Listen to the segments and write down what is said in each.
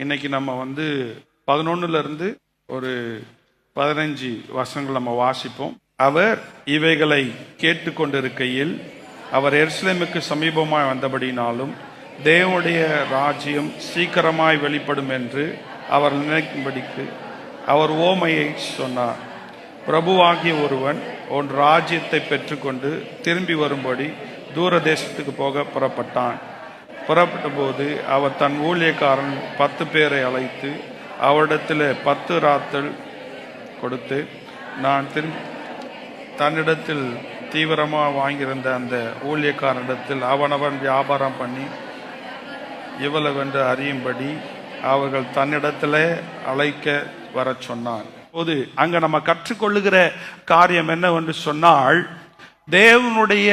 இன்னைக்கு நம்ம 11 ஒரு 15 வசனங்கள் நம்ம வாசிப்போம். அவர் இவைகளை கேட்டுக்கொண்டிருக்கையில் அவர் எருசலேமுக்கு சமீபமாய் வந்தபடினாலும் தேவனுடைய ராஜ்யம் சீக்கிரமாய் வெளிப்படும் என்று அவர் நினைக்கும்படிக்கு அவர் ஓமையை சொன்னார். பிரபுவாகிய ஒருவன் உன் ராஜ்யத்தை பெற்றுக்கொண்டு திரும்பி வரும்படி தூர தேசத்துக்கு போக புறப்பட்டான். புறப்பட்ட போது அவர் தன் ஊழியக்காரன் 10 பேரை அழைத்து அவரிடத்தில் 10 ராத்தல் கொடுத்து தன்னிடத்தில் தீவிரமாக வாங்கியிருந்த அந்த ஊழியக்காரனிடத்தில் அவனவன் வியாபாரம் பண்ணி இவ்வளவென்று அறியும்படி அவர்கள் தன்னிடத்தில் அழைக்க வர சொன்னான். போது அங்க நம்ம கற்றுக்கொள்ளுகிற காரியம் என்னவென்று சொன்னால், தேவனுடைய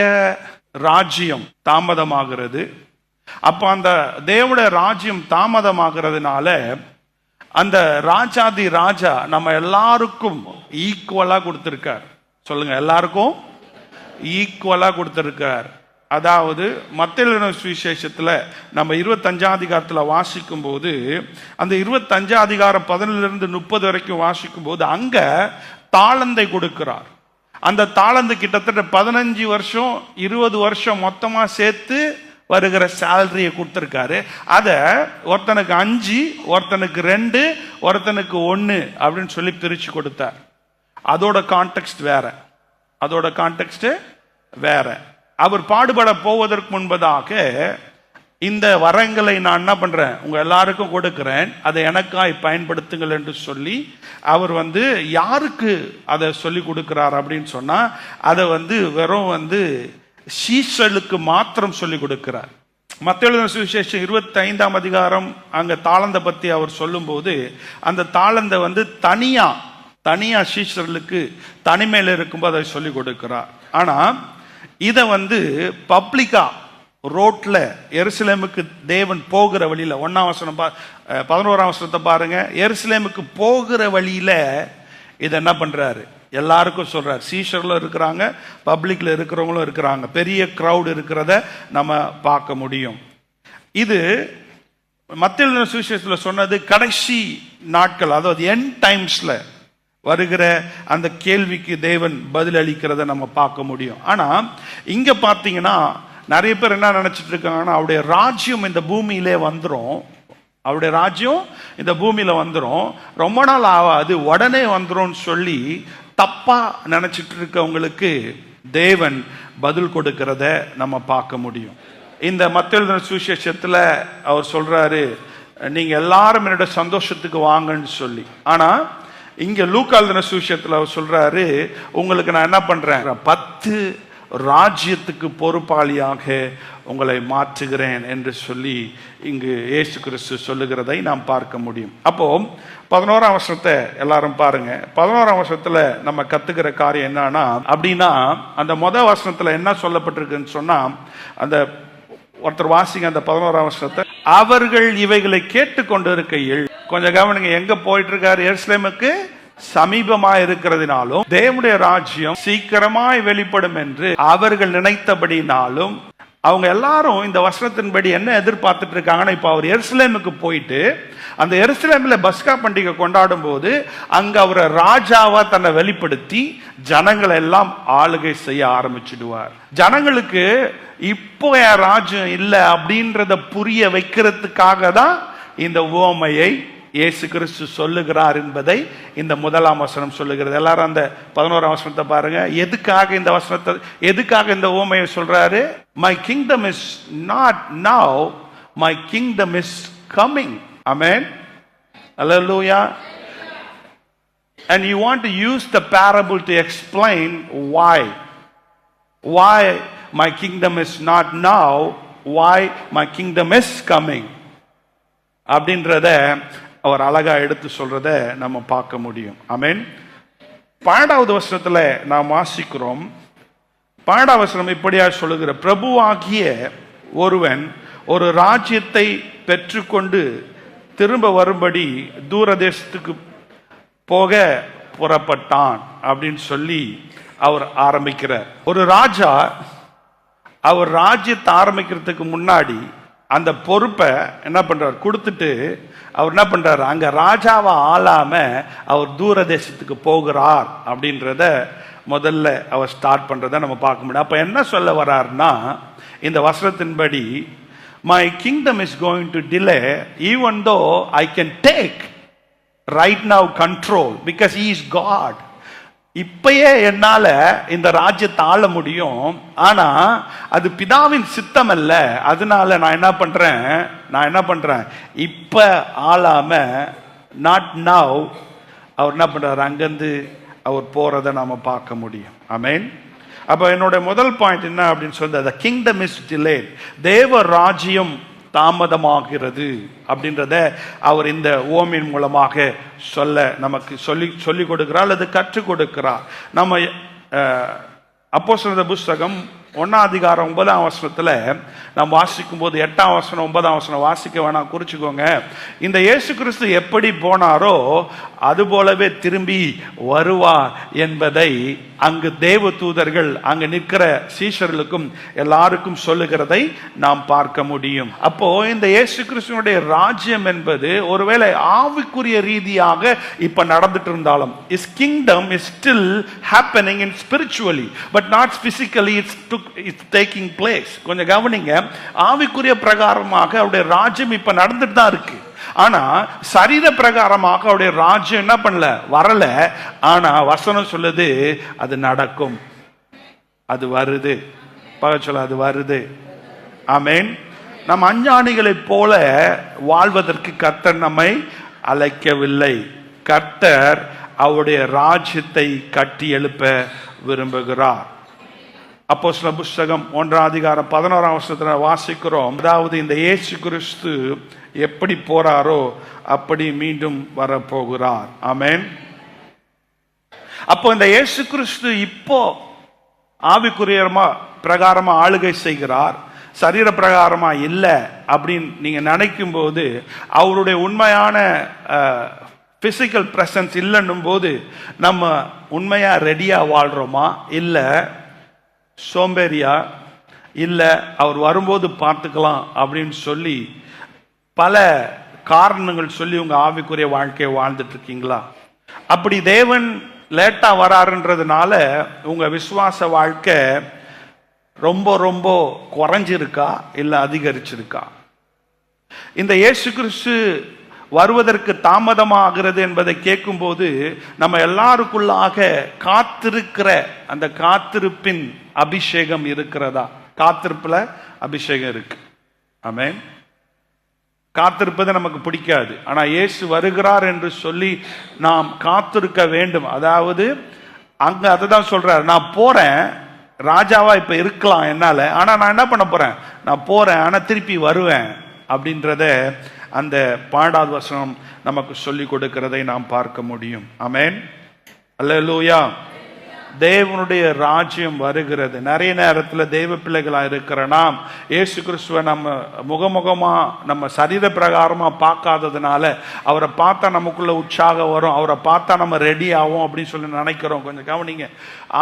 ராஜ்யம் தாமதமாகிறது. அப்ப அந்த தேவனுடைய ராஜ்யம் தாமதமாகிறதுனால அந்த ராஜாதி ராஜா நம்ம எல்லாருக்கும் ஈக்குவலா கொடுத்திருக்கார். சொல்லுங்க, எல்லாருக்கும் ஈக்குவலா கொடுத்திருக்கார். அதாவது மத்தேயு சுவிசேஷத்துல நம்ம 25ஆம் அதிகாரத்துல வாசிக்கும் போது, அந்த 25ஆம் அதிகாரம் 11 30 வரைக்கும் வாசிக்கும் போது அங்க தாளந்தை கொடுக்கிறார். அந்த தாளந்து கிட்டத்தட்ட 15 வருஷம் 20 வருஷம் மொத்தமா சேர்த்து வருகிற சேலரியை கொடுத்திருக்காரு. அத ஒருத்தனுக்கு 5, ஒருத்தனுக்கு 2, ஒருத்தனுக்கு 1 அப்படின்னு சொல்லி பிரிச்சு கொடுத்தார். அதோட கான்டெக்ஸ்ட் வேற. அவர் பாடுபட போவதற்கு முன்பதாக இந்த வரங்களை நான் என்ன பண்றேன், உங்க எல்லாருக்கும் கொடுக்கிறேன், அதை எனக்காய் பயன்படுத்துங்கள் என்று சொல்லி அவர் யாருக்கு அதை சொல்லி கொடுக்கிறார் அப்படின்னு சொன்னா, அதை வெறும் சீஷர்களுக்கு மாத்திரம் சொல்லி கொடுக்கிறார். மத்தேயு சுவிசேஷம் 25ஆம் அதிகாரம் அங்க தாளந்தை பத்தி அவர் சொல்லும் போது, அந்த தாளந்தை தனியா சீஷர்களுக்கு தனிமையில் இருக்கும்போது அதை சொல்லி கொடுக்கிறார். ஆனா இதை பப்ளிக்கா ரோட்ல எருசலேமுக்கு தேவன் போகிற வழியில 1ஆம் வசனம் 11ஆம் வசனத்தை பாருங்க. எருசலேமுக்கு போகிற வழியில இதை என்ன பண்றாரு, எல்லாருக்கும் சொல்றாரு. சீஷர்களும் இருக்கிறாங்க, பப்ளிக்ல இருக்கிறவங்களும் இருக்கிறாங்க, பெரிய கிரவுட் இருக்கிறத நம்ம பார்க்க முடியும். இது மத்தேயு சுவிசேஷத்துல சொன்னது கடைசி நாட்கள், அதாவது எண்ட் டைம்ஸ்ல வருகிற அந்த கேள்விக்கு தேவன் பதில் அளிக்கிறத நம்ம பார்க்க முடியும். ஆனா இங்க பாத்தீங்கன்னா நிறைய பேர் என்ன நினைச்சிட்டு இருக்காங்கன்னா, அவருடைய ராஜ்யம் இந்த பூமியிலே வந்துரும், அவருடைய ராஜ்யம் இந்த பூமியில வந்துரும், ரொம்ப நாள் ஆகாது, உடனே வந்துரும் சொல்லி தப்பா நினைச்சிட்டு இருக்கவங்களுக்கு தேவன் பதில் கொடுக்கிறத நம்ம பார்க்க முடியும். இந்த மத்தேயு சுவிசேஷத்துல அவர் சொல்றாரு, நீங்க எல்லாரும் என்னோட சந்தோஷத்துக்கு வாங்கன்னு சொல்லி. ஆனா இங்க லூக்கா சுவிசேஷத்துல அவர் சொல்றாரு, உங்களுக்கு நான் என்ன பண்றேன், 10 ராஜ்யத்துக்கு பொறுப்பாளியாக உங்களை மாற்றுகிறேன் என்று சொல்லி இங்கு இயேசு கிறிஸ்து சொல்லுகிறதை நாம் பார்க்க முடியும். அப்போ 11ஆம் வசனத்தை எல்லாரும் பாருங்க. 11ஆம் வசனத்துல நம்ம கத்துக்கிற காரியம் என்னன்னா, அப்படின்னா அந்த முதல் வசனத்துல என்ன சொல்லப்பட்டிருக்குன்னு சொன்னா, அந்த ஒருத்தர் வாசிங்க அந்த 11ஆம் வசனத்தை. அவர்கள் இவைகளை கேட்டுக்கொண்டு இருக்கையில், கொஞ்சம் கவனிங்க, எங்க போயிட்டு இருக்காரு, எருசலேமுக்கு சமீபமா இருக்கிறதுனாலும் தேவனுடைய ராஜ்யம் சீக்கிரமாய் வெளிப்படும் என்று அவர்கள் நினைத்தபடினாலும், அவங்க எல்லாரும் இந்த வசனத்தின்படி என்ன எதிர்பார்த்துட்டு இருக்காங்கன்னா, இப்ப அவர் எருசலேமுக்கு போயிட்டு அந்த எருசலேமில் பஸ்கா பண்டிகை கொண்டாடும் போது அங்க அவரை ராஜாவா தன்னை வெளிப்படுத்தி ஜனங்களை எல்லாம் ஆளுகை செய்ய ஆரம்பிச்சிடுவார். ஜனங்களுக்கு இப்போ என் ராஜ்யம் இல்லை அப்படின்றத புரிய வைக்கிறதுக்காக தான் இந்த உவமையை இயேசு கிறிஸ்து சொல்லுகிறார் என்பதை இந்த 1ஆம் வசனம் சொல்லுகிறது. எல்லாரும் அந்த 11ஆம் வசனத்தை பாருங்க. எதுக்காக இந்த உவமையை சொல்றாரு? My kingdom is not now, my kingdom is coming. Amen. Hallelujah. And you want to use the parable to explain why my kingdom is not now, why my kingdom is coming அப்படின்றத அவர் அழகா எடுத்து சொல்றத நம்ம பார்க்க முடியும். ஆமென். 12வது வசனத்துல நாம் வாசிக்கிறோம். 12வது வசனம் இப்படியா சொல்லுகிற, பிரபுவாகிய ஒருவன் ஒரு ராஜ்யத்தை பெற்றுக்கொண்டு திரும்ப வரும்படி தூர தேசத்துக்கு போக புறப்பட்டான் அப்படின்னு சொல்லி அவர் ஆரம்பிக்கிறார். ஒரு ராஜா அவர் ராஜ்யத்தை ஆரம்பிக்கிறதுக்கு முன்னாடி அந்த பொறுப்பை என்ன பண்றார் கொடுத்துட்டு அவர் என்ன பண்றாரு, அங்க ராஜாவை ஆளாம அவர் தூர தேசத்துக்கு போகிறார் அப்படின்றத முதல்ல அவர் ஸ்டார்ட் பண்றதை நம்ம பார்க்க முடியும். அப்ப என்ன சொல்ல வர்றாருன்னா, இந்த வசனத்தின்படி my kingdom is going to delay even though I can take right now control because he is God. இப்பயே என்னால இந்த ராஜ்யத்தை ஆள முடியும், ஆனா அது பிதாவின் சித்தம் அல்ல. அதனால நான் என்ன பண்றேன் இப்ப ஆளாம நாட் நவ் அவர் என்ன பண்றாரு, அங்கிருந்து அவர் போறதை நாம பார்க்க முடியும். ஆமென். அப்ப என்னோட முதல் பாயிண்ட் என்ன அப்படின்னு சொல்றது, the kingdom is delayed. தேவ ராஜ்யம் தாமதமாகிறது அப்படின்றத அவர் இந்த ஓமின் மூலமாக நமக்கு சொல்லி கொடுக்கிறார் அல்லது கற்றுக் கொடுக்கிறார். நம்ம அப்போஸ்தலர் புஸ்தகம் 1:9 நாம் வாசிக்கும் போது 8 9 வாசிக்க வேணாம், குறிச்சுக்கோங்க. இந்த இயேசு கிறிஸ்து எப்படி போனாரோ அது போலவே திரும்பி வருவார் என்பதை அங்கு தேவ தூதர்கள் அங்கு நிற்கிற சீஷர்களுக்கும் எல்லாருக்கும் சொல்லுகிறதை நாம் பார்க்க முடியும். அப்போ இந்த இயேசு கிறிஸ்துவனுடைய ராஜ்யம் என்பது ஒருவேளை ஆவிக்குரிய ரீதியாக இப்ப நடந்துட்டு இருந்தாலும், is kingdom is still happening in spiritually but not physically. It's taking place. கொஞ்சம் கவனிங்க, ஆவிக்குரிய பிரகாரமாக அவருடைய ராஜ்யம் இப்ப நடந்துட்டு தான் இருக்கு. ஆனா சரீர பிரகாரமாக அவருடைய ராஜ்யம் என்ன பண்ணல, வரல. ஆனா வசனம் சொல்லுது அது நடக்கும், அது வருது. சொல்ல அது வருது. ஆமென். நம் அஞ்ஞானிகளைப் போல வாழ்வதற்கு கர்த்தர் நம்மை அழைக்கவில்லை. கர்த்தர் அவருடைய ராஜ்யத்தை கட்டி எழுப்ப விரும்புகிறார். அப்போஸ்தலர் புஸ்தகம் 1:11 வாசிக்கிறோம். அதாவது இந்த இயேசு கிறிஸ்து எப்படி போறாரோ அப்படி மீண்டும் வரப்போகிறார். ஆமென். அப்போ இந்த இயேசு கிறிஸ்து இப்போ ஆவிக்குரிய பிரகாரமா ஆளுகை செய்கிறார், சரீர பிரகாரமா இல்லை அப்படின்னு நீங்க நினைக்கும் போது அவருடைய உண்மையான பிசிக்கல் பிரசன்ஸ் இல்லைன்னும் போது நம்ம உண்மையா ரெடியா வாழ்றோமா, இல்லை சோம்பேறியா, இல்லை அவர் வரும்போது பார்த்துக்கலாம் அப்படின்னு சொல்லி பல காரணங்கள் சொல்லி உங்க ஆவிக்குரிய வாழ்க்கையை வாழ்ந்துட்டு இருக்கீங்களா? அப்படி தேவன் லேட்டா வராருன்றதுனால உங்க விசுவாச வாழ்க்கை ரொம்ப ரொம்ப குறைஞ்சிருக்கா இல்லை அதிகரிச்சிருக்கா? இந்த இயேசு கிறிஸ்து வருவதற்கு தாமதமாகிறது என்பதை கேட்கும் போது நம்ம எல்லாருக்குள்ளாக காத்திருக்கிற அந்த காத்திருப்பின் அபிஷேகம் இருக்கிறதா? காத்திருப்புல அபிஷேகம் இருக்கு. ஆமென். காத்திருப்பது நமக்கு பிடிக்காது, ஆனா இயேசு வருகிறார் என்று சொல்லி நாம் காத்திருக்க வேண்டும். அதாவது அங்க அதுதான் சொல்றாரு, நான் போறேன், ராஜாவா இப்ப இருக்கலாம் என்னால, ஆனா நான் என்ன பண்ண போறேன், நான் போறேன் ஆனா திருப்பி வருவேன் அப்படின்றத அந்த 12வது வசனம் நமக்கு சொல்லி கொடுக்கிறதை நாம் பார்க்க முடியும். ஆமென். அல்லேலூயா. தேவனுடைய ராஜ்யம் வருகிறது. நிறைய நேரத்தில் தேவ பிள்ளைகளா இருக்கிற நாம் இயேசு கிறிஸ்துவை நம்ம முகமுகமா நம்ம சரீர பிரகாரமா பார்க்காததுனால அவரை பார்த்தா நமக்குள்ள உற்சாகம் வரும், அவரை பார்த்தா நம்ம ரெடி ஆகும் அப்படின்னு சொல்லி நினைக்கிறோம். கொஞ்சம் கவனிங்க,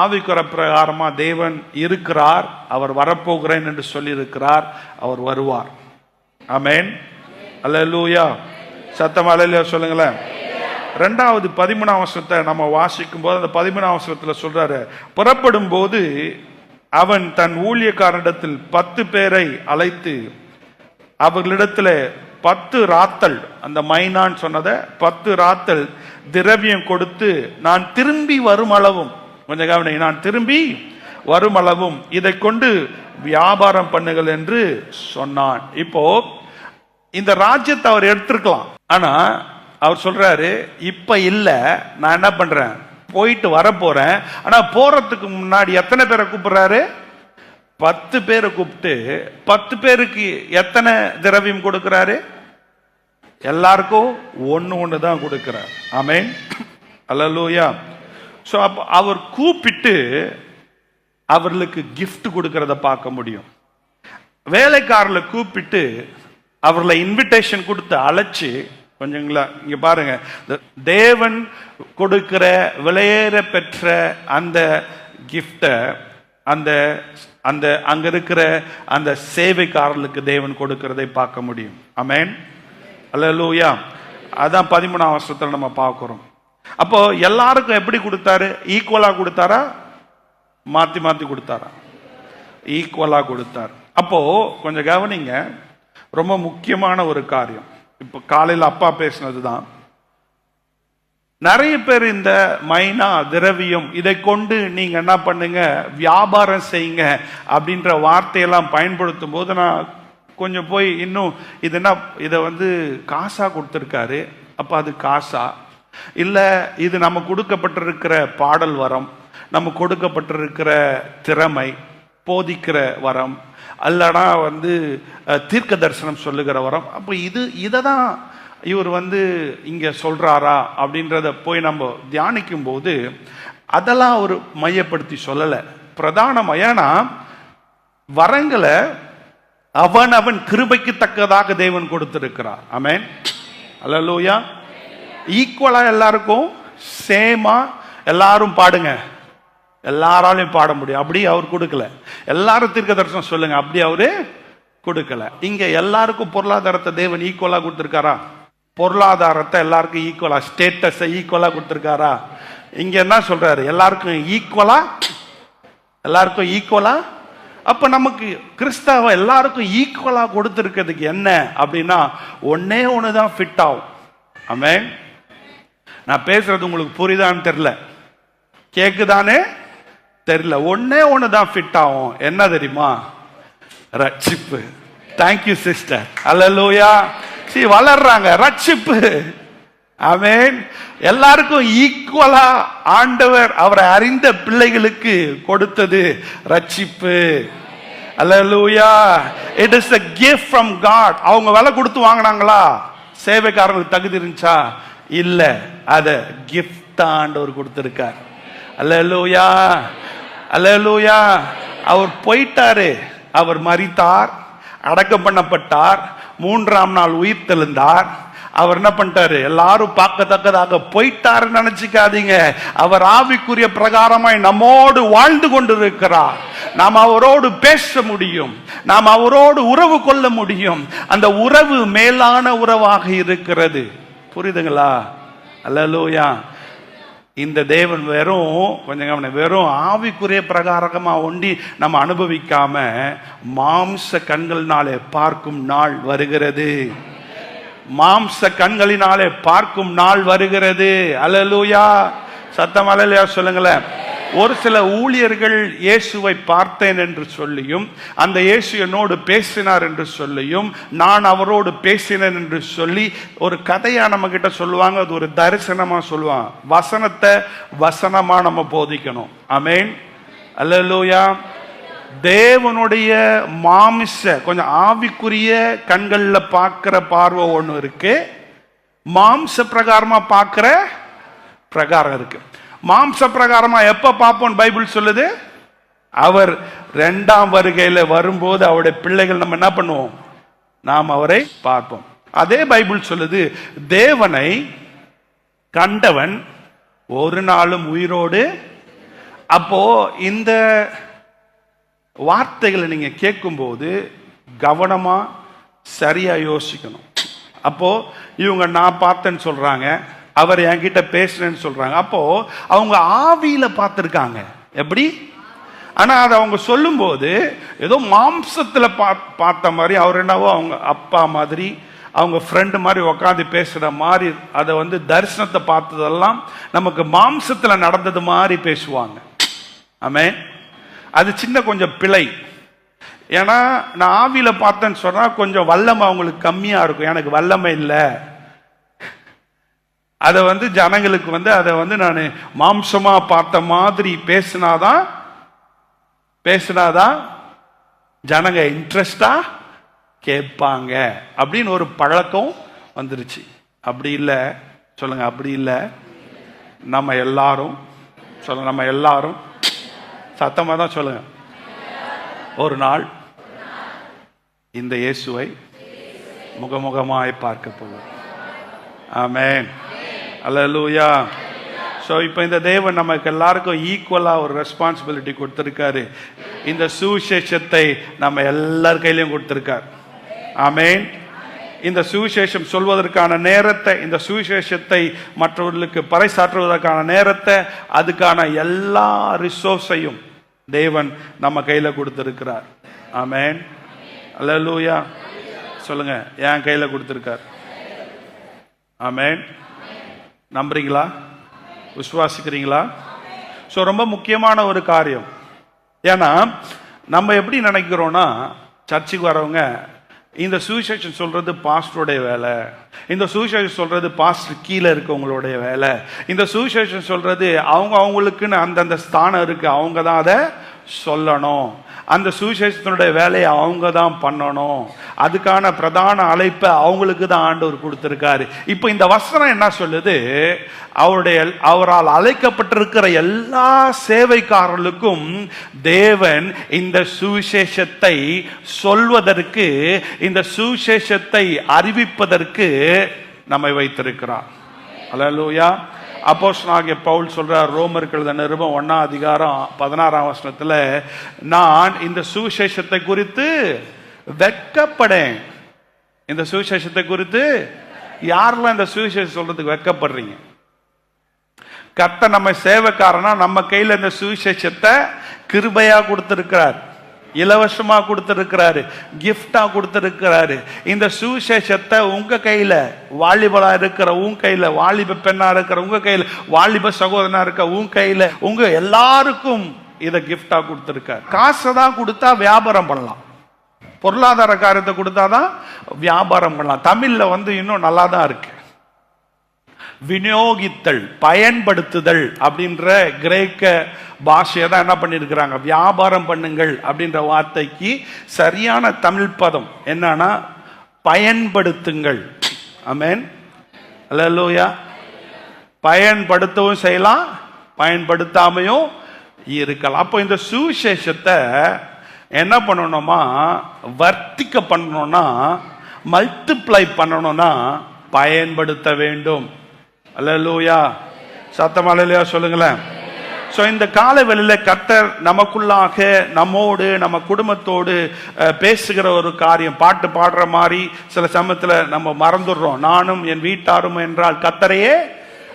ஆவிக்குற பிரகாரமா தேவன் இருக்கிறார், அவர் வரப்போகிறேன் என்று சொல்லி இருக்கிறார், அவர் வருவார். ஆமென். அல்லேலூயா. சத்தம் அல்லேலூயா சொல்லுங்களேன். 2வது 13ஆம் வசனத்தை நம்ம வாசிக்கும் போது அந்த 13ஆம் வசனத்தில் சொல்றாரு, புறப்படும் போது அவன் தன் ஊழியக்காரனிடத்தில் 10 பேரை அழைத்து அவர்களிடத்துல 10 ராத்தல், அந்த மைனான்னு சொன்னதை 10 ராத்தல் திரவியம் கொடுத்து நான் திரும்பி வரும் அளவும், கொஞ்சம் கவனி, நான் திரும்பி வரும் அளவும் இதை கொண்டு வியாபாரம் பண்ணுங்கள் என்று சொன்னான். இப்போ இந்த ராஜ்யத்தை அவர் எடுத்திருக்கலாம், ஆனா அவர் சொல்றாரு இப்ப இல்ல, நான் என்ன பண்றேன், போயிட்டு வர போறேன். ஆனா போறதுக்கு முன்னாடி எத்தனை பேரை கூப்பிடுறாரு? 10 பேரை கூப்பிட்டு 10 பேருக்கு எத்தனை திரவியம் கொடுக்கிறாரு? எல்லாருக்கும் ஒண்ணு தான் கொடுக்கிறார். ஆமென். அல்லேலூயா. சோ அப்ப அவர் கூப்பிட்டு அவர்களுக்கு கிஃப்ட் கொடுக்கறத பார்க்க முடியும். வேலைக்காரர்களை கூப்பிட்டு அவர்களை இன்விடேஷன் கொடுத்து அழைச்சு, கொஞ்சங்களா இங்க பாருங்க, தேவன் கொடுக்கிற விலையேற பெற்ற அந்த கிஃப்ட, அந்த அந்த அங்க இருக்கிற அந்த சேவைக்காரர்களுக்கு தேவன் கொடுக்கிறதை பார்க்க முடியும். ஆமென், அல்லேலூயா. அதான் 13ஆம் வசனத்துல நம்ம பார்க்கிறோம். அப்போ எல்லாருக்கும் எப்படி கொடுத்தாரு? ஈக்குவலா கொடுத்தாரா, மாத்தி மாத்தி கொடுத்தாரா? ஈக்குவலா கொடுத்தார். அப்போ கொஞ்சம் கவனிங்க, ரொம்ப முக்கியமான ஒரு காரியம். இப்போ காலையில் அப்பா பேசினதுதான். நிறைய பேர் இந்த மைனா திரவியம் இதை கொண்டு நீங்க என்ன பண்ணுங்க, வியாபாரம் செய்யுங்க அப்படின்ற வார்த்தையெல்லாம் பயன்படுத்தும் போது நான் கொஞ்சம் போய் இன்னும் இது என்ன, இதை வந்து காசா கொடுத்துருக்காரு. அப்ப அது காசா இல்ல இது நம்ம கொடுக்கப்பட்டிருக்கிற பாடல் வரம், நம்ம கொடுக்கப்பட்டிருக்கிற திறமை, போதிக்கிற வரம், அல்லனா வந்து தீர்க்க தரிசனம் சொல்லுகிற வரம். அப்ப இதை தான் இவர் வந்து இங்க சொல்றாரா அப்படின்றத போய் நம்ம தியானிக்கும் போது அதெல்லாம் ஒரு மையப்படுத்தி சொல்லல. பிரதானமையானா வரங்களை அவன் கிருபைக்கு தக்கதாக தேவன் கொடுத்திருக்கிறார். ஆமென், அல்லேலூயா. ஈக்குவலா எல்லாருக்கும் சேமா எல்லாரும் பாடுங்க, எல்லாராலையும் பாட முடியும் அப்படி அவர் கொடுக்கல. எல்லாரும் தீர்க்க தரிசனம் சொல்லுங்க அப்படி அவரு கொடுக்கல. இங்க எல்லாருக்கும் பொருளாதாரத்தை தேவன் ஈக்குவலா கொடுத்திருக்காரா? பொருளாதாரத்தை எல்லாருக்கும் ஈக்குவலா, ஸ்டேட்டஸ் ஈக்குவலா கொடுத்திருக்காரா? இங்க என்ன சொல்றாரு? எல்லாருக்கும் ஈக்குவலா, எல்லாருக்கும் ஈக்குவலா. அப்ப நமக்கு கிறிஸ்தவ எல்லாருக்கும் ஈக்குவலா கொடுத்திருக்கிறதுக்கு என்ன அப்படின்னா ஒன்னே ஒண்ணுதான் ஃபிட் ஆகும். ஆமென். நான் பேசுறது உங்களுக்கு புரியுதான்னு தெரியல, கேக்குதானே தெரியல. ஒன்னே ஒண்ணுதான் ஃபிட் ஆகும். என்ன தெரியுமா? ரட்சிப்பு. தேங்க்யூ சிஸ்டர், அல்லேலூயா. வளர்றாங்க, ரட்சிப்பு. ஆமென். எல்லாருக்கும் ஈக்குவலா ஆண்டவர் அவரை அறிந்த பிள்ளைகளுக்கு கொடுத்தது ரட்சிப்பு. Hallelujah. It is a gift from God. அவங்க விலை கொடுத்து வாங்கினாங்களா? சேவைக்காரங்களுக்கு தகுதி இருந்துச்சா? இல்ல, அத gift ஆண்டவர் கொடுத்திருக்கார். அல்லேலூயா, அல்லேலூயா. அவர் போயிட்டாரு, அவர் மரித்தார், அடக்கம் பண்ணப்பட்டார், 3ஆம் நாள் உயிர் தெழுந்தார். அவர் என்ன பண்ணிட்டாரு? எல்லாரும் பார்க்கத்தக்கதாக போயிட்டாரு நினைச்சுக்காதீங்க. அவர் ஆவிக்குரிய பிரகாரமாய் நம்மோடு வாழ்ந்து கொண்டிருக்கிறார். நாம் அவரோடு பேச முடியும், நாம் அவரோடு உறவு கொள்ள முடியும். அந்த உறவு மேலான உறவாக இருக்கிறது. புரியுதுங்களா? அல்லேலூயா. இந்த தேவன் வெறும் ஆவிக்குரிய பிரகாரமா ஒண்டி நம்ம அனுபவிக்காம மாம்ச கண்களினாலே பார்க்கும் நாள் வருகிறது. மாம்ச கண்களினாலே பார்க்கும் நாள் வருகிறது. அல்லேலூயா. சத்தம் அல்லேலூயா சொல்லுங்களேன். ஒரு சில ஊழியர்கள் இயேசுவை பார்த்தேன் என்று சொல்லியும், அந்த இயேசு என்னோடு பேசினார் என்று சொல்லியும், நான் அவரோடு பேசினேன் என்று சொல்லி ஒரு கதையா நம்ம கிட்ட சொல்லுவாங்க. அது ஒரு தரிசனமா சொல்லுவாங்க. வசனத்தை வசனமா நம்ம போதிக்கணும். ஆமென், அல்லேலூயா. தேவனுடைய மாமிச கொஞ்சம் ஆவிக்குரிய கண்கள்ல பார்க்கிற பார்வை ஒண்ணு இருக்கு, மாம்ச பிரகாரமா பார்க்கிற பிரகாரம் இருக்கு. மாம்ச பிரகாரமா எப்ப பார்ப்போம் பைபிள் சொல்லுது? அவர் 2ஆம் வருகையில வரும்போது அவருடைய பிள்ளைகள் நம்ம என்ன பண்ணுவோம்? நாம் அவரை பார்ப்போம். அதே பைபிள் சொல்லுது, தேவனை கண்டவன் ஒரு நாளும் உயிரோடு. அப்போ இந்த வார்த்தைகளை நீங்க கேட்கும்போது கவனமா சரியா யோசிக்கணும். அப்போ இவங்க நான் பார்த்தேன்னு சொல்றாங்க, அவர் என்கிட்ட பேசுறேன்னு சொல்றாங்க. அப்போ அவங்க ஆவியில பார்த்திருக்காங்க. எப்படி? ஆனா அதை அவங்க சொல்லும் போது ஏதோ மாம்சத்துல பார்த்த மாதிரி, அவர் என்னவோ அவங்க அப்பா மாதிரி, அவங்க ஃப்ரெண்டு மாதிரி உட்காந்து பேசுற மாதிரி, அதை வந்து தரிசனத்தை பார்த்ததெல்லாம் நமக்கு மாம்சத்துல நடந்தது மாதிரி பேசுவாங்க. ஆமென். அது சின்ன கொஞ்சம் பிழை. ஏன்னா நான் ஆவியில பார்த்தேன்னு சொன்னா கொஞ்சம் வல்லமை அவங்களுக்கு கம்மியா இருக்கும். எனக்கு வல்லமை இல்லை. அதை வந்து ஜனங்களுக்கு வந்து அதை வந்து நான் மாம்சமா பார்த்த மாதிரி பேசினாதான் ஜனங்க இன்ட்ரெஸ்டா கேட்பாங்க அப்படின்னு ஒரு பழக்கம் வந்துருச்சு. அப்படி இல்லை சொல்லுங்க, அப்படி இல்லை. நம்ம எல்லாரும் சொல்லுங்க, நம்ம எல்லாரும் சத்தமா தான் சொல்லுங்க, ஒரு நாள் இந்த இயேசுவை முகமுகமாய் பார்க்க போவோம். ஆமென், அல்லேலூயா. ஸோ இப்போ இந்த தேவன் நமக்கு எல்லாருக்கும் ஈக்குவலா ஒரு ரெஸ்பான்சிபிலிட்டி கொடுத்திருக்காரு. இந்த சுவிசேஷத்தை நம்ம எல்லார் கையிலையும் கொடுத்திருக்கார். ஆமென். இந்த சுவிசேஷம் சொல்வதற்கான நேரத்தை, இந்த சுவிசேஷத்தை மற்றவர்களுக்கு பறைசாற்றுவதற்கான நேரத்தை, அதுக்கான எல்லா ரிசோர்ஸையும் தேவன் நம்ம கையில கொடுத்திருக்கிறார். ஆமென். அல்லேலூயா. சொல்லுங்க, என் கையில கொடுத்திருக்கார். ஆமென். நம்புறீங்களா? விசுவாசிக்கிறீங்களா? ஸோ ரொம்ப முக்கியமான ஒரு காரியம். ஏன்னா நம்ம எப்படி நினைக்கிறோம்னா, சர்ச்சுக்கு வரவங்க இந்த சுவிசேஷம் சொல்றது பாஸ்டருடைய வேலை, இந்த சுவிசேஷம் சொல்றது பாஸ்டர் கீழே இருக்கவங்களுடைய வேலை, இந்த சுவிசேஷம் சொல்றது அவங்களுக்குன்னு அந்தந்த ஸ்தானம் இருக்கு, அவங்க தான் அதை சொல்லணும், அந்த சுவிசேஷத்தினுடைய வேலையை அவங்க தான் பண்ணணும், அதுக்கான பிரதான அழைப்பை அவங்களுக்கு தான் ஆண்டவர் கொடுத்திருக்காரு. இப்போ இந்த வசனம் என்ன சொல்லுது? அவரால் அழைக்கப்பட்டிருக்கிற எல்லா சேவைக்காரர்களுக்கும் தேவன் இந்த சுவிசேஷத்தை சொல்வதற்கு, இந்த சுவிசேஷத்தை அறிவிப்பதற்கு நம்மை வைத்திருக்கிறார். அல்லேலூயா. அப்போஸ்தலனாகிய பவுல் சொல்றார், ரோமருக்கு எழுதின நிருபம் 1ஆம் அதிகாரம் 16ஆம் வசனத்துல, நான் இந்த சுவிசேஷத்தை குறித்து வெட்கப்படேன். இந்த சுவிசேஷத்தை குறித்து யாரெல்லாம் இந்த சுவிசேஷம் சொல்றதுக்கு வெட்கப்படுறீங்க? கர்த்தர் நம்ம சேவைக்காரனா நம்ம கையில இந்த சுவிசேஷத்தை கிருபையா கொடுத்திருக்கிறார், இலவசமா கொடுத்திருக்கிறாரு, கிஃப்டா கொடுத்திருக்கிறாரு. இந்த சுவிசேஷத்தை உங்க கையில, வாலிபலா இருக்கிற உங்க கையில, வாலிப பெண்ணா இருக்கிற உங்க கையில, வாலிப சகோதரனா இருக்க உங்க கையில, உங்க எல்லாருக்கும் இதை கிஃப்டா கொடுத்திருக்காரு. காசை தான் கொடுத்தா வியாபாரம் பண்ணலாம், பொருளாதார காரியத்தை கொடுத்தாதான் வியாபாரம் பண்ணலாம். தமிழ்ல இன்னும் நல்லா தான் இருக்கு. விநியோகித்தல், பயன்படுத்துதல் அப்படின்ற கிரேக்க பாஷையை தான் என்ன பண்ணிருக்கிறாங்க, வியாபாரம் பண்ணுங்கள் அப்படின்ற வார்த்தைக்கு சரியான தமிழ் பதம் என்னன்னா பயன்படுத்துங்கள். ஆமென். அல்லேலூயா. பயன்படுத்தவும் செய்யலாம், பயன்படுத்தாமையும் இருக்கலாம். அப்போ இந்த சுவிசேஷத்தை என்ன பண்ணணுமா, வர்த்திக்க பண்ணணும்னா, மல்டிப்ளை பண்ணணும்னா பயன்படுத்த வேண்டும். அல்லேலூயா. சத்தமா அல்லேலூயா சொல்லுங்களேன். ஸோ இந்த காலவெளியில கர்த்தர் நமக்குள்ளாக, நம்மோடு, நம்ம குடும்பத்தோடு பேசுகிற ஒரு காரியம். பாட்டு பாடுற மாதிரி சில சமயத்தில் நம்ம மறந்துடுறோம். நானும் என் வீட்டாரும் என்றால் கர்த்தரையே,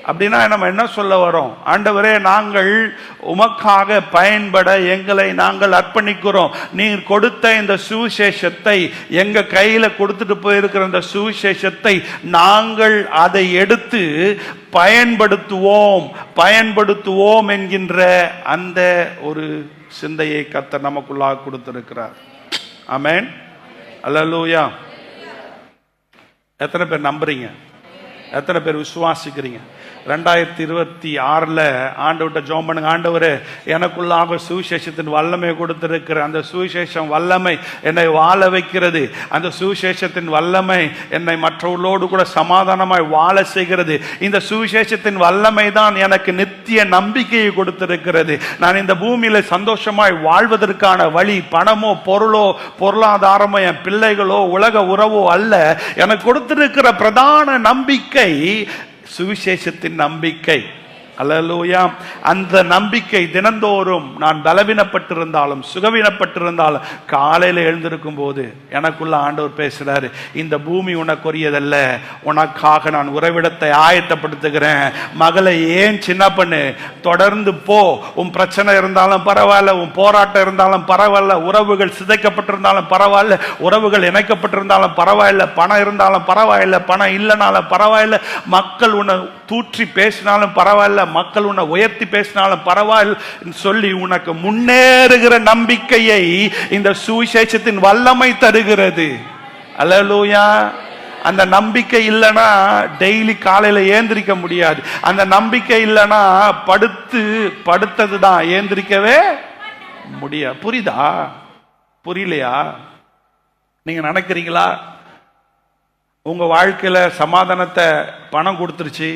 அப்படின்னா நம்ம என்ன சொல்ல வரோம்? ஆண்டவரே, நாங்கள் உமக்காக பயன்பட எங்களை நாங்கள் அர்ப்பணிக்கிறோம். நீர் கொடுத்த இந்த சுவிசேஷத்தை, எங்க கையில கொடுத்துட்டு போயிருக்கிற இந்த சுவிசேஷத்தை நாங்கள் அதை எடுத்து பயன்படுத்துவோம் என்கின்ற அந்த ஒரு சிந்தையை கர்த்தர் நமக்குள்ளாக கொடுத்திருக்கிறார். ஆமென். அல்லேலூயா. எத்தனை பேர் நம்புறீங்க? எத்தனை பேர் விசுவாசிக்கிறீங்க? 2026 ஆண்டவர்கிட்ட ஜெபம் பண்ணுங்க. ஆண்டவரே, எனக்குள்ளாக சுவிசேஷத்தின் வல்லமை கொடுத்திருக்கிற அந்த சுவிசேஷம் வல்லமை என்னை வாழ வைக்கிறது, அந்த சுவிசேஷத்தின் வல்லமை என்னை மற்றவர்களோடு கூட சமாதானமாய் வாழ செய்கிறது. இந்த சுவிசேஷத்தின் வல்லமை தான் எனக்கு நித்திய நம்பிக்கையை கொடுத்திருக்கிறது. நான் இந்த பூமியில சந்தோஷமாய் வாழ்வதற்கான வழி பணமோ பொருளோ பொருளாதாரமோ என் பிள்ளைகளோ உலக உறவோ அல்ல. எனக்கு கொடுத்திருக்கிற பிரதான நம்பிக்கை சுவிசேஷத்தின் நம்பிக்கை. அல்லேலூயா. அந்த நம்பிக்கை தினந்தோறும் நான் பலவீனப்பட்டிருந்தாலும் சுகவீனப்பட்டிருந்தாலும் காலையில் எழுந்திருக்கும் போது எனக்குள்ள ஆண்டவர் பேசுறாரு, இந்த பூமி உனக்குரியதல்ல, உனக்காக நான் உறைவிடத்தை ஆயத்தப்படுத்துகிறேன். மகளை ஏன் சின்ன பண்ணு, தொடர்ந்து போ. உன் பிரச்சனை இருந்தாலும் பரவாயில்ல, உன் போராட்டம் இருந்தாலும் பரவாயில்ல, உறவுகள் சிதைக்கப்பட்டிருந்தாலும் பரவாயில்ல, உறவுகள் இணைக்கப்பட்டிருந்தாலும் பரவாயில்ல, பணம் இருந்தாலும் பரவாயில்ல, பணம் இல்லைனாலும் பரவாயில்ல, மக்கள் உன்னை தூற்றி பேசினாலும் பரவாயில்ல, மக்கள் உன்னை உயர்த்தி பேசினாலும் பரவாயில்ல சொல்லி உனக்கு முன்னேறுகிற நம்பிக்கையை இந்த சுவிசேஷத்தின் வல்லமை தருகிறது. அல்லேலூயா. அந்த நம்பிக்கை இல்லைன்னா டெய்லி காலையில ஏந்திரிக்க முடியாது. அந்த நம்பிக்கை இல்லைன்னா படுத்ததுதான், ஏந்திரிக்கவே முடியாது. புரியுதா? புரியலையா? நீங்க நினைக்கிறீங்களா உங்க வாழ்க்கையில சமாதானத்தை பணம் கொடுத்துருச்சு,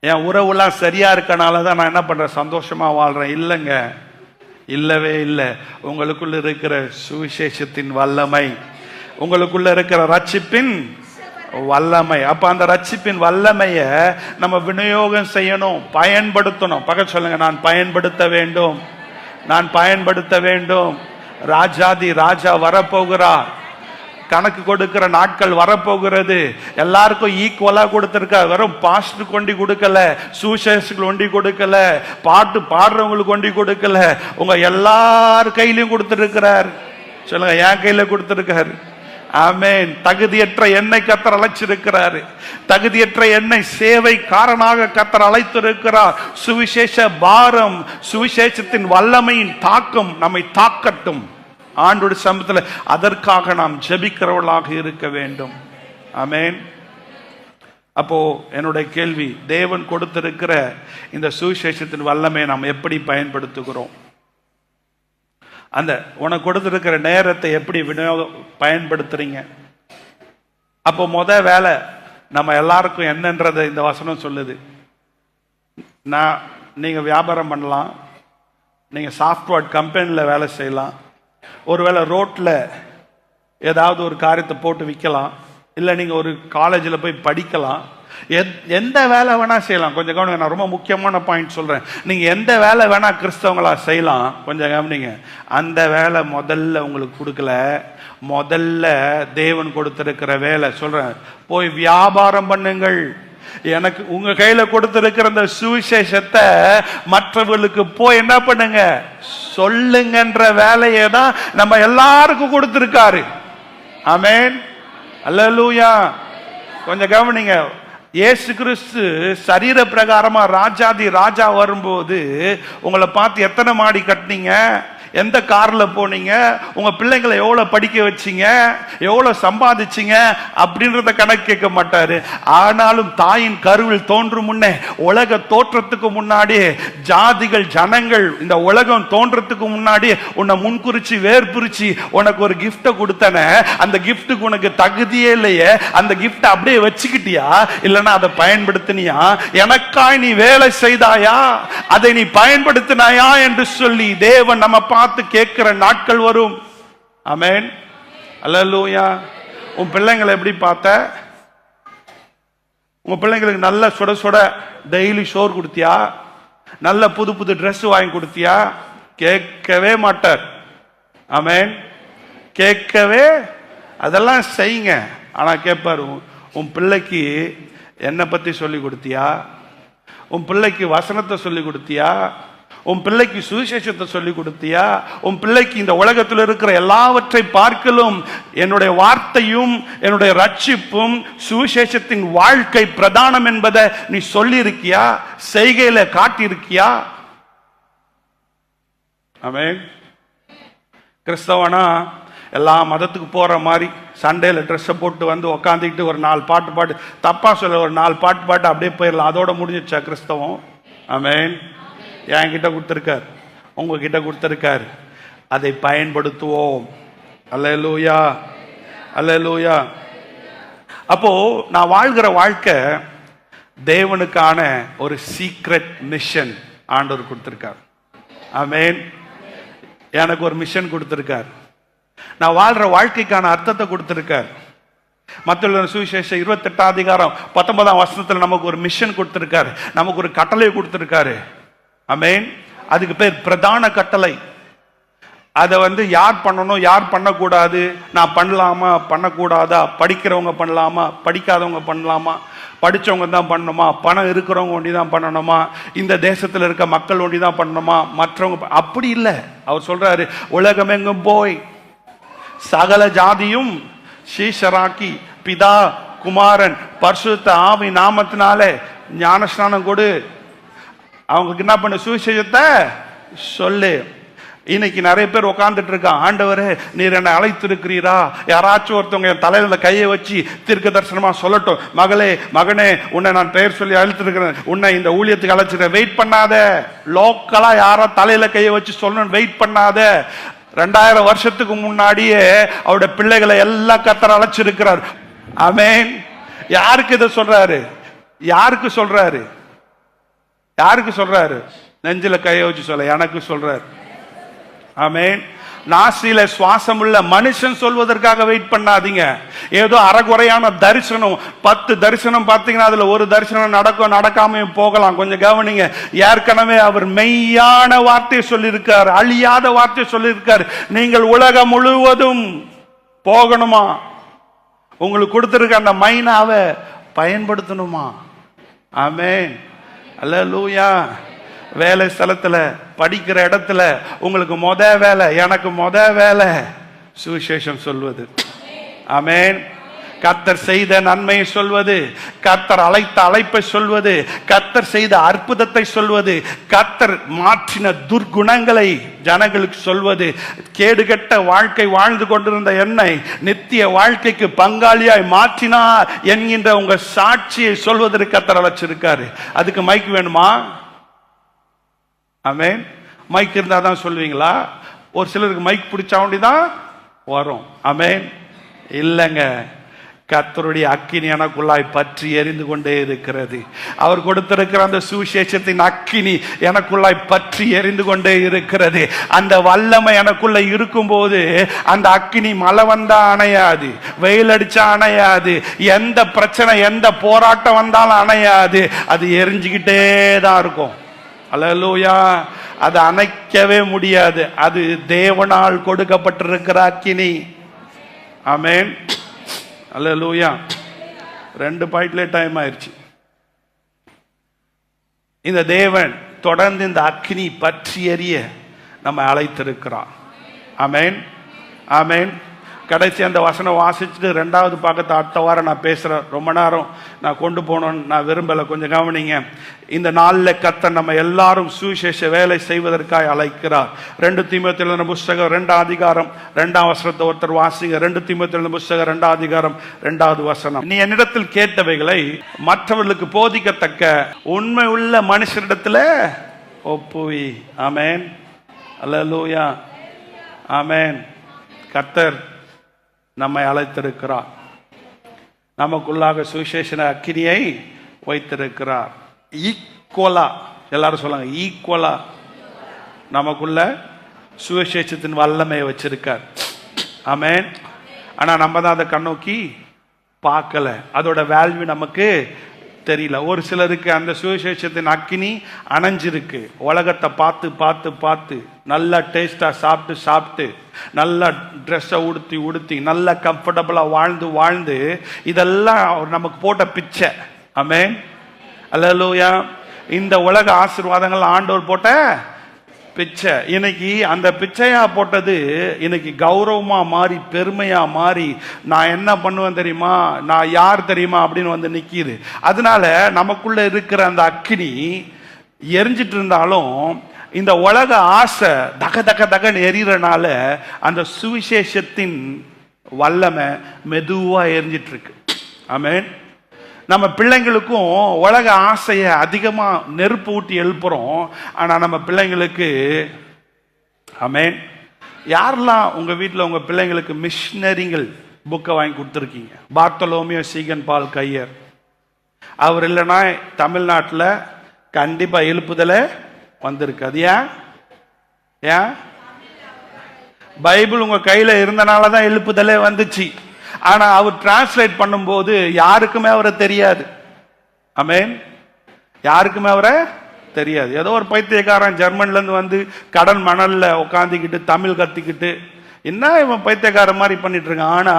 என் உறவுலாம் சரியா இருக்கனால தான் நான் என்ன பண்றேன், சந்தோஷமா வாழ்றேன்? இல்லைங்க, இல்லவே இல்லை. உங்களுக்குள்ள இருக்கிற சுவிசேஷத்தின் வல்லமை, உங்களுக்குள்ள இருக்கிற ரட்சிப்பின் வல்லமை. அப்ப அந்த ரட்சிப்பின் வல்லமைய நம்ம விநியோகம் செய்யணும், பயன்படுத்தணும். பக்கத்து சொல்லுங்க, நான் பயன்படுத்த வேண்டும். நான் பயன்படுத்த வேண்டும். ராஜாதி ராஜா வரப்போகிறார். கணக்கு கொடுக்கிற நாட்கள் வரப்போகிறது. எல்லாருக்கும் ஈக்குவலா கொடுத்திருக்கார். வெறும் பாஸ்டர் கொண்டு கொடுக்கல, சுவிசேஷர்கள் கொண்டு கொடுக்கல, பாட்டு பாடுறவங்களுக்கு கொண்டு கொடுக்கல, உங்க எல்லார் கையிலையும் கொடுத்திருக்கிறார். சொல்லுங்க, என் கையில கொடுத்திருக்காரு. ஆமென். தகுதியற்ற என்னை கர்த்தர் அழைச்சிருக்கிறாரு. தகுதியற்ற என்னை சேவைக்காரனாக கர்த்தர் அழைத்திருக்கிறார். சுவிசேஷ பாரம், சுவிசேஷத்தின் வல்லமையின் தாக்கம் நம்மை தாக்கட்டும். ஆண்டோட சமூகத்தில் அதற்காக நாம் ஜெபிக்கிறவர்களாக இருக்க வேண்டும். ஆமென். அப்போ என்னுடைய கேள்வி, தேவன் கொடுத்திருக்கிற இந்த சுவிசேஷத்தின் வல்லமை நாம் எப்படி பயன்படுத்துகிறோம்? அந்த உனக்கு கொடுத்திருக்கிற நேரத்தை எப்படி பயன்படுத்துறீங்க? அப்போ வேலை நம்ம எல்லாருக்கும் என்னன்றதை இந்த வசனம் சொல்லுது. நீங்க வியாபாரம் பண்ணலாம், நீங்க சாஃப்ட்வேர் கம்பெனியில் வேலை செய்யலாம், ஒருவேளை ரோட்ல ஏதாவது ஒரு காரியத்தை போட்டு விற்கலாம், இல்லை நீங்க ஒரு காலேஜில் போய் படிக்கலாம், எந்த வேலை வேணா செய்யலாம். கொஞ்சம் கவனிங்க, நான் ரொம்ப முக்கியமான பாயிண்ட் சொல்றேன். நீங்க எந்த வேலை வேணா கிறிஸ்தவங்களா செய்யலாம். கொஞ்சம் கவனிங்க, அந்த வேலை முதல்ல உங்களுக்கு கொடுக்கல. முதல்ல தேவன் கொடுத்திருக்கிற வேலை சொல்றேன், போய் வியாபாரம் பண்ணுங்கள். எனக்கு உங்க கையில கொடுத்திருக்கிற அந்த சுவிசேஷத்தை மற்றவர்களுக்கு போய் என்ன பண்ணுங்க, சொல்லுங்கன்ற வேலையை தான் நம்ம எல்லாருக்கும் கொடுத்திருக்காரு. ஆமென். அல்லேலூயா. கொஞ்சம் கவனிங்க, இயேசு கிறிஸ்து சரீர பிரகாரமா ராஜாதி ராஜா வரும்போது உங்களை பார்த்து எத்தனை மாடி கட்டினீங்க, எந்த கார்ல போனீங்க, உங்க பிள்ளைங்களை எவ்வளவு படிக்க வச்சீங்க, எவ்வளவு சம்பாதிச்சீங்க அப்படின்றத கணக்கு கேட்க மாட்டாரு. ஆனாலும் தாயின் கருவில் தோன்றும் முன்னே, உலக தோற்றத்துக்கு முன்னாடி, ஜாதிகள் ஜனங்கள் இந்த உலகம் தோன்றத்துக்கு முன்னாடி உன்னை முன்குறிச்சு வேர்பிரிச்சு உனக்கு ஒரு கிஃப்ட கொடுத்தன. அந்த கிஃப்டுக்கு உனக்கு தகுதியே இல்லையே, அந்த கிஃப்ட அப்படியே வச்சுக்கிட்டியா, இல்லைன்னா அதை பயன்படுத்தினியா? எனக்காய் நீ வேலை செய்தாயா, அதை நீ பயன்படுத்தினாயா என்று சொல்லி தேவன் நம்ம பார்த்து கேட்கிற நாட்கள் வரும். ஆமென். அல்லேலூயா. உன் பிள்ளைங்களை எப்படி பார்த்த? உங்க பிள்ளைங்களுக்கு நல்ல சுட சுட டெய்லி சோறு கொடுத்தியா? நல்ல புது புது ட்ரெஸ் வாங்கி கொடுத்தியா? கேட்கவே மாட்டார். ஆமென். கேட்கவே, அதெல்லாம் செய்யுங்க. ஆனா கேட்பாரு, உன் பிள்ளைக்கு என்னை பத்தி சொல்லி கொடுத்தியா? உன் பிள்ளைக்கு வசனத்தை சொல்லி கொடுத்தியா? உன் பிள்ளைக்கு சுவிசேஷத்தை சொல்லி கொடுத்தியா? உன் பிள்ளைக்கு இந்த உலகத்தில் இருக்கிற எல்லாவற்றை பார்க்கலும் என்னுடைய வார்த்தையும் என்னுடைய ரட்சிப்பும் சுவிசேஷத்தின் வாழ்க்கை பிரதானம் என்பதை நீ சொல்லி இருக்கியா? செய்கையில காட்டி இருக்கியா? ஆமென். கிறிஸ்தவனா எல்லா மதத்துக்கு போற மாதிரி சண்டேல ட்ரெஸ்ஸை போட்டு வந்து உக்காந்துக்கிட்டு ஒரு 4 பாட்டு பாட்டு, தப்பா சொல்ல, ஒரு 4 பாட்டு பாட்டு அப்படியே போயிடலாம், அதோட முடிஞ்சிச்சா கிறிஸ்தவம்? ஆமென். என்கிட்ட கொடுத்திருக்கார், உங்ககிட்ட கொடுத்திருக்கார், அதை பயன்படுத்துவோம். அல்லேலூயா. அல்லேலூயா. அப்போ நான் வாழ்கிற வாழ்க்கை தேவனுக்கான ஒரு சீக்ரெட் மிஷன் ஆண்டவர் கொடுத்திருக்கார். ஆமென். எனக்கு ஒரு மிஷன் கொடுத்திருக்கார். நான் வாழ்ற வாழ்க்கைக்கான அர்த்தத்தை கொடுத்திருக்கார். மத்தேயு சுவிசேஷம் 28ஆம் அதிகாரம் 19ஆம் வசனத்துல நமக்கு ஒரு மிஷன் கொடுத்திருக்காரு, நமக்கு ஒரு கட்டளை கொடுத்திருக்காரு. ஆமென். அதுக்கு பேர் பிரதான கட்டளை. அதை யார் பண்ணணும், யார் பண்ணக்கூடாது, நான் பண்ணலாமா பண்ணக்கூடாதா, படிக்கிறவங்க பண்ணலாமா படிக்காதவங்க பண்ணலாமா, படிச்சவங்க தான் பண்ணணுமா, பணம் இருக்கிறவங்க ஒண்டி தான் பண்ணணுமா, இந்த தேசத்தில் இருக்க மக்கள் ஒண்டி தான் பண்ணணுமா, மற்றவங்க அப்படி இல்லை. அவர் சொல்றாரு, உலகமெங்கும் போய் சகல ஜாதியும் சீஷராக்கி பிதா குமாரன் பரிசுத்த ஆவி நாமத்தினாலே ஞானஸ்நானம் கொடு, அவங்களுக்கு என்ன பண்ண, சுவிசேஷத்தை சொல்லு. இன்னைக்கு நிறைய பேர் உட்கார்ந்துட்டு இருக்கான், ஆண்டவரே நீர் என்னை அழைத்திருக்கிறீரா, யாராச்சும் ஒருத்தவங்க என் தலையில கையை வச்சு தீர்க்க தரிசனமா சொல்லட்டும், மகளே மகனே உன்னை நான் பெயர் சொல்லி அழைத்திருக்கிறேன், உன்னை இந்த ஊழியத்துக்கு அழைச்சிருக்கேன். வெயிட் பண்ணாத, லோக்கலா யாரா தலையில கையை வச்சு சொல்லணும், வெயிட் பண்ணாத. 2000 வருஷத்துக்கு முன்னாடியே அவருடைய பிள்ளைகளை எல்லாம் கர்த்தர் அழைச்சிருக்கிறார். ஆமென். யாருக்கு இதை சொல்றாரு? யாருக்கு சொல்றாரு? யாருக்கு சொல்றாரு? நெஞ்சில கையை வச்சு சொல்ல எனக்கு சொல்றாரு. ஆமென். நாசியில சுவாசம் உள்ள மனுஷன் சொல்வதற்காக வெயிட் பண்ணாதீங்க. ஏதோ அறகுறையான தரிசனம், 10 தரிசனம் பார்த்தீங்கன்னா அதுல ஒரு தரிசனம் நடக்கும், நடக்காம போகலாம். கொஞ்சம் கவனிங்க. ஏற்கனவே அவர் மெய்யான வார்த்தையை சொல்லியிருக்கார், அழியாத வார்த்தையை சொல்லியிருக்கார். நீங்கள் உலகம் முழுவதும் போகணுமா, உங்களுக்கு கொடுத்திருக்க அந்த மைனாவை பயன்படுத்தணுமா? ஆமென், அல்லேலூயா. வேலை ஸ்தலத்துல, படிக்கிற இடத்துல உங்களுக்கு வேலை, எனக்கு வேலை சுவிசேஷம் சொல்வது. ஆமென். கர்த்தர் செய்த நன்மையை சொல்வது, கர்த்தர் அழைத்த அழைப்பை சொல்வது, கர்த்தர் செய்த அற்புதத்தை சொல்வது, கர்த்தர் மாற்றின துர்குணங்களை ஜனங்களுக்கு சொல்வது, கேடுகட்ட வாழ்க்கை வாழ்ந்து கொண்டிருந்த என்னை நித்திய வாழ்க்கைக்கு பங்காளியாய் மாற்றினார் என்கின்ற உங்க சாட்சியை சொல்வதற்கு கர்த்தர் அழைச்சிருக்காரு. அதுக்கு மைக் வேணுமா? ஆமென். மைக் இருந்தா தான் சொல்லுவீங்களா? ஒரு சிலருக்கு மைக் பிடிச்சா வேண்டிதான் வரும். ஆமென். இல்லைங்க, கர்த்தருடைய அக்கினி எனக்குள்ளாய் பற்றி எரிந்து கொண்டே இருக்கிறது. அவர் கொடுத்திருக்கிற அந்த சுவிசேஷத்தின் அக்கினி எனக்குள்ளாய் பற்றி எரிந்து கொண்டே இருக்கிறது. அந்த வல்லமை எனக்குள்ள இருக்கும்போது அந்த அக்கினி மழை வந்தா அணையாது, வெயில் அடிச்சா அணையாது, எந்த பிரச்சனை எந்த போராட்டம் வந்தாலும் அணையாது. அது எரிஞ்சுக்கிட்டே தான் இருக்கும். அல்லேலூயா. அது அணைக்கவே முடியாது. அது தேவனால் கொடுக்கப்பட்டிருக்கிற அக்கினி. ஆமென், அல்லேலூயா. 2 பாயிண்ட்ல டைம் ஆயிடுச்சு. இந்த தேவன் தொடர்ந்து இந்த அக்கினி பற்றி எரிய நம்ம அழைத்திருக்கிறார். ஆமென், ஆமென். கடைசி அந்த வசனம் வாசிச்சுட்டு 2வது பக்கத்தை அடுத்த வாரம் நான் பேசுறேன். ரொம்ப நேரம் நான் கொண்டு போகணும்னு நான் விரும்பல. கொஞ்சம் கவனிங்க. இந்த நாளில் கர்த்தர் நம்ம எல்லாரும் சுவிசேஷ வேலை செய்வதற்காக அழைக்கிறார். 2 தீமோத்தேயு புஸ்தகம் 2ஆம் அதிகாரம் 2ஆம் வசனத்தை ஒருத்தர் வாசிங்க. 2 தீமோத்தேயு புஸ்தகம் 2ஆம் அதிகாரம் 2வது வசனம். நீ என்னிடத்தில் கேட்டவைகளை மற்றவர்களுக்கு போதிக்கத்தக்க உண்மை உள்ள மனுஷரிடத்துல ஒப்புவி. ஆமென், அல்லேலூயா. ஆமென். கர்த்தர் நம்மை அழைத்திருக்கிறார். நமக்குள்ளாக சுவிசேஷ அக்கினியை வைத்திருக்கிறார். ஈக்குவலா, எல்லாரும் சொல்லுங்க, ஈக்குவலா நமக்குள்ள சுவிசேஷத்தின் வல்லமையை வச்சிருக்கார். ஆமென். ஆனா நம்ம தான் அதை கண்ணோக்கி பார்க்கல, அதோட வேல்யூ நமக்கு தெரியல. ஒரு சிலருக்கு அந்த சுவிசேஷத்தின் அக்கினி அணைஞ்சிருக்கு. உலகத்தை பார்த்து பார்த்து பார்த்து நல்லா டேஸ்டா சாப்பிட்டு சாப்பிட்டு நல்லா ட்ரெஸ்ஸை உடுத்தி நல்லா கம்ஃபர்டபுளா வாழ்ந்து வாழ்ந்து இதெல்லாம் நமக்கு போட்ட பிச்சை. ஆமென், அல்லேலூயா. இந்த உலக ஆசீர்வாதங்கள் ஆண்டவர் போட்ட பிச்சை. இன்னைக்கு அந்த பிச்சையா போட்டது இன்னைக்கு கௌரவமா மாறி பெருமையா மாறி நான் என்ன பண்ணுவேன் தெரியுமா, நான் யார் தெரியுமா அப்படின்னு வந்து நிக்கிது. அதனால நமக்குள்ள இருக்கிற அந்த அக்கினி எரிஞ்சிட்டு இருந்தாலும் இந்த உலக ஆசை தக தக தகன்னு எரியறனால அந்த சுவிசேஷத்தின் வல்லமை மெதுவா எரிஞ்சிட்டு இருக்கு. ஆமென். நம்ம பிள்ளைங்களுக்கும் உலக ஆசையை அதிகமா நெருப்பு ஊட்டி எழுப்புறோம். ஆனா நம்ம பிள்ளைங்களுக்கு, ஆமென், யாரெல்லாம் உங்க வீட்டில் உங்க பிள்ளைங்களுக்கு மிஷினரிங்கள் புக்கை வாங்கி கொடுத்துருக்கீங்க? பார்த்தலோமியோ சீகன் பால் கையர். அவர் இல்லைன்னா தமிழ்நாட்டில் கண்டிப்பா எழுப்புதலே வந்திருக்கு. அது ஏன்? பைபிள் உங்க கையில இருந்தனாலதான் எழுப்புதலே வந்துச்சு. ஆனா அவர் டிரான்ஸ்லேட் பண்ணும்போது யாருக்குமே அவரை தெரியாது. ஆமென், யாருக்குமே அவரை தெரியாது. ஏதோ ஒரு பைத்தியக்காரன் ஜெர்மன்ல இருந்து வந்து கடல் மணல்ல உட்காந்துக்கிட்டு தமிழ் கத்திக்கிட்டு என்ன இவன் பைத்தியக்காரன் மாதிரி பண்ணிட்டு இருக்கான். ஆனா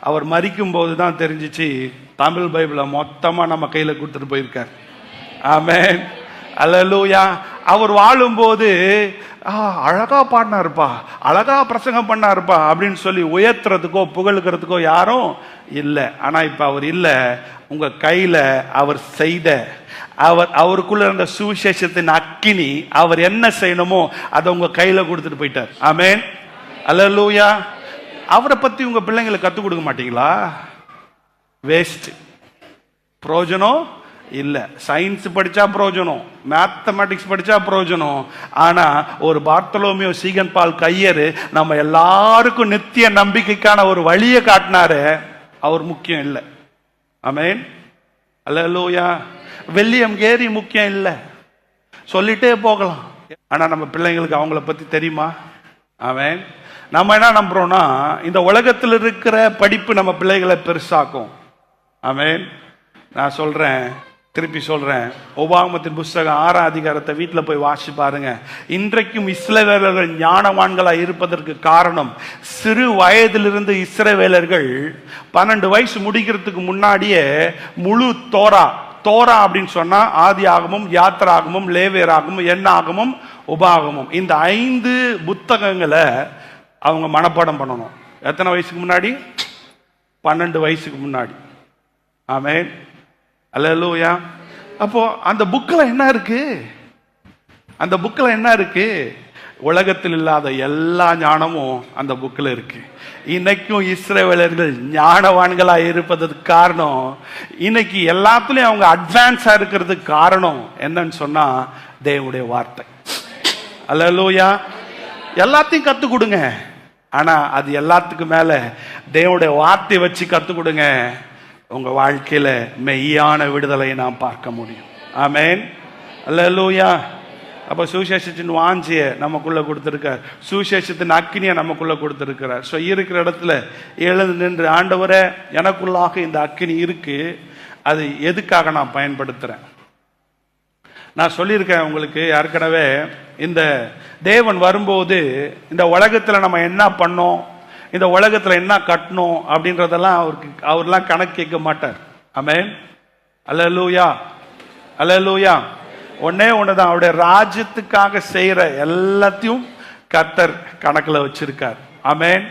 அவர் மரிக்கும் போது தான் தெரிஞ்சிச்சு தமிழ் பைபிளை மொத்தமா நம்ம கையில கொடுத்துட்டு போயிருக்கார். ஆமென், அல்லேலூயா. அவர் வாழும்போது அழகா பாடினாருப்பா, அழகா பிரசங்கம் பண்ணாருப்பா அப்படின்னு சொல்லி உயர்த்துறதுக்கோ புகழுக்கிறதுக்கோ யாரும் இல்லை. ஆனா இப்ப அவர் இல்லை. உங்க கையில அவர் செய்த அவருக்குள்ள இருந்த சுவிசேஷத்தின் அக்கினி அவர் என்ன செய்யணுமோ அதை உங்க கையில கொடுத்துட்டு போயிட்டார். ஆமென், அல்லேலூயா. அவரை பத்தி உங்க பிள்ளைங்களுக்கு கத்துக் கொடுக்க மாட்டீங்களா? வேஸ்ட், பிரயோஜனம் இல்ல. சயின்ஸ் படிச்சா பிரயோஜனம், மேத்தமெட்டிக்ஸ் படிச்சா பிரயோஜனம். ஆனா ஒரு பார்த்தலோமியோ சீகன் பால் கையர் நம்ம எல்லாருக்கும் நித்திய நம்பிக்கைக்கான ஒரு வழியை காட்டினாரு. அவர் முக்கியம் இல்லை. ஆமென், அல்லேலூயா. வில்லியம் கேரி முக்கியம் இல்லை, சொல்லிட்டே போகலாம். ஆனா நம்ம பிள்ளைங்களுக்கு அவங்கள பத்தி தெரியுமா? ஆமென். நம்ம என்ன நம்புறோம்னா இந்த உலகத்தில் இருக்கிற படிப்பு நம்ம பிள்ளைகளை பெருசாக்கும். ஆமென். நான் சொல்றேன், திருப்பி சொல்றேன், உபாகமத்தின் புஸ்தகம் 6ஆம் அதிகாரத்தை வீட்டில் போய் வாசி பாருங்க. இன்றைக்கும் இஸ்ரவேலர்கள் ஞானவான்களா இருப்பதற்கு காரணம், சிறு வயதிலிருந்து இஸ்ரவேலர்கள் 12 வயசு முடிக்கிறதுக்கு முன்னாடியே முழு தோரா அப்படின்னு சொன்னா ஆதி ஆகமும், யாத்திராகமும், லேவியராகமும், எண்ணாகமும், உபாகமும், இந்த 5 புத்தகங்களை அவங்க மனப்பாடம் பண்ணணும். எத்தனை வயசுக்கு முன்னாடி? 12 வயசுக்கு முன்னாடி. ஆமென். அல்லேலூயா. அப்போ அந்த புக்கில் என்ன இருக்கு? அந்த புக்கில் என்ன இருக்கு? உலகத்தில் இல்லாத எல்லா ஞானமும் அந்த புக்கில் இருக்கு. இன்னைக்கும் இஸ்ரவேலர்கள் ஞானவான்களா இருப்பதற்கு காரணம், இன்னைக்கு எல்லாத்துலயும் அவங்க அட்வான்ஸா இருக்கிறதுக்கு காரணம் என்னன்னு சொன்னா தேவனுடைய வார்த்தை. அல்லேலூயா. எல்லாத்தையும் கத்து கொடுங்க, ஆனா அது எல்லாத்துக்கும் மேல தேவனுடைய வார்த்தை வச்சு கத்து கொடுங்க. உங்க வாழ்க்கையில மெய்யான விடுதலையை நாம் பார்க்க முடியும். ஆமென். அல்லேலூயா. அப்ப சுவிசேஷத்தின் வாஞ்சியை நமக்குள்ள கொடுத்திருக்கார், சுவிசேஷத்தின் அக்கினியை நமக்குள்ள கொடுத்திருக்கிறார். ஸோ இருக்கிற இடத்துல எழுந்து நின்று, ஆண்டவரே எனக்குள்ளாக இந்த அக்கினி இருக்கு, அது எதுக்காக நான் பயன்படுத்துறேன்? நான் சொல்லியிருக்கேன் உங்களுக்கு ஏற்கனவே, இந்த தேவன் வரும்போது இந்த உலகத்தில் நம்ம என்ன பண்ணோம், இந்த உலகத்தில் என்ன கட்டணும் அப்படின்றதெல்லாம் அவர்லாம் கணக்கு கேட்க மாட்டார். ஆமென். அல்லேலூயா. அல்லேலூயா. ஒன்னே ஒண்ணுதான், அவருடைய ராஜ்யத்துக்காக செய்யற எல்லாத்தையும் கர்த்தர் கணக்குல வச்சிருக்கார். ஆமென்.